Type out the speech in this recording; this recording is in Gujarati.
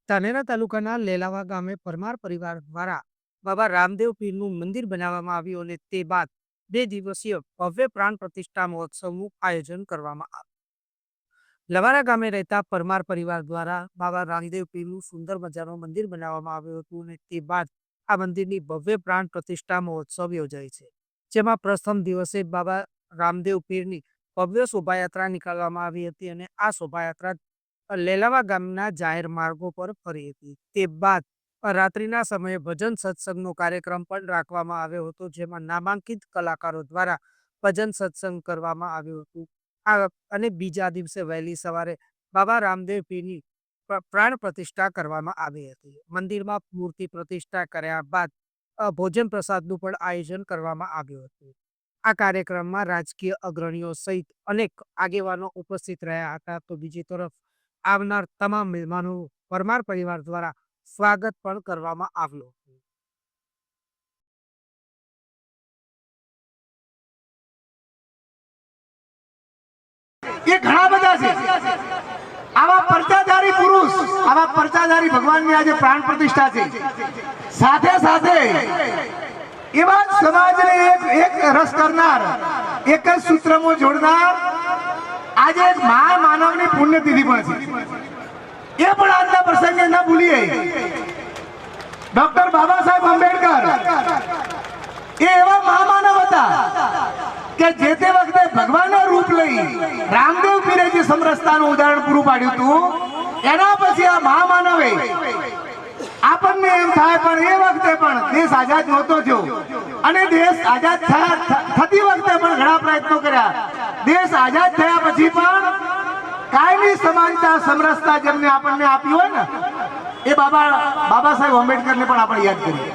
ધાનેરા તાલુકાના લેલાવા ગામે પરમાર પરિવાર દ્વારા બાબા રામદેવ પીરનું મંદિર બનાવવામાં આવ્યું અને તે બાદ 2 દિવસીય ભવ્ય પ્રાણ પ્રતિષ્ઠા મહોત્સવનું આયોજન કરવામાં આવ્યું. લવારા ગામે રહેતા પરમાર પરિવાર દ્વારા બાબા રામદેવ પીરનું સુંદર મજાનું મંદિર બનાવવામાં આવ્યું હતું અને તે બાદ આ મંદિરની ભવ્ય પ્રાણ પ્રતિષ્ઠા મહોત્સવ યોજાય છે, જેમાં પ્રથમ દિવસે બાબા રામદેવ પીરની ભવ્ય શોભાયાત્રા નીકાળવામાં આવી હતી અને આ શોભાયાત્રા લેલાવા ગામના જાહેર માર્ગો પર ફરી હતી. તે બાદ રાત્રિના સમયે ભજન સત્સંગનો કાર્યક્રમ પણ રાખવામાં આવ્યો હતો, જેમાં નામાંકિત કલાકારો દ્વારા ભજન સત્સંગ કરવામાં આવ્યું હતું. અને બીજા દિવસે વહેલી સવારે બાબા રામદેવ પીરની પ્રાણ પ્રતિષ્ઠા કરવામાં આવી હતી. મંદિરમાં મૂર્તિ પ્રતિષ્ઠા કર્યા બાદ ભોજન પ્રસાદનું પણ આયોજન કરવામાં આવ્યું હતું. આ કાર્યક્રમમાં રાજકીય અગ્રણીઓ સહિત અનેક આગેવાનો ઉપસ્થિત રહ્યા હતા. તો બીજી તરફ આવનાર તમામ મહેમાનોનું પરમાર પરિવાર દ્વારા સ્વાગત પણ કરવામાં આવ્યું હતું. ये घना बधा छे आवा प्रजाधारी पुरुष आवा प्रजाधारी भगवाननी आज प्राण प्रतिष्ठा छे साथे साथे एवा समाजने एक रस करनार एक ज सूत्रमां जोड़नार आज एक महामानवनी पुण्यतिथि पण छे ए पण आजना प्रसंगे न भूलिए डॉक्टर बाबा साहेब आंबेडकर ए एवा महामानव हता કે જે તે વખતે ભગવાનનો રૂપ લઈ રામદેવ પીરે જે સમરસતાનું ઉદાહરણ પૂરું પાડ્યું હતું, એના પછી આ મહામાનવે આપણને એમ થાય પણ એ વખતે પણ દેશ આઝાદ નહોતો થયો અને દેશ આઝાદ થતી વખતે પણ ઘણા પ્રયત્નો કર્યા. દેશ આઝાદ થયા પછી પણ કાયમી સમાનતા સમરસતા જેમને આપણને આપી હોય ને, એ બાબા સાહેબ આંબેડકરને પણ આપણે યાદ કરીએ.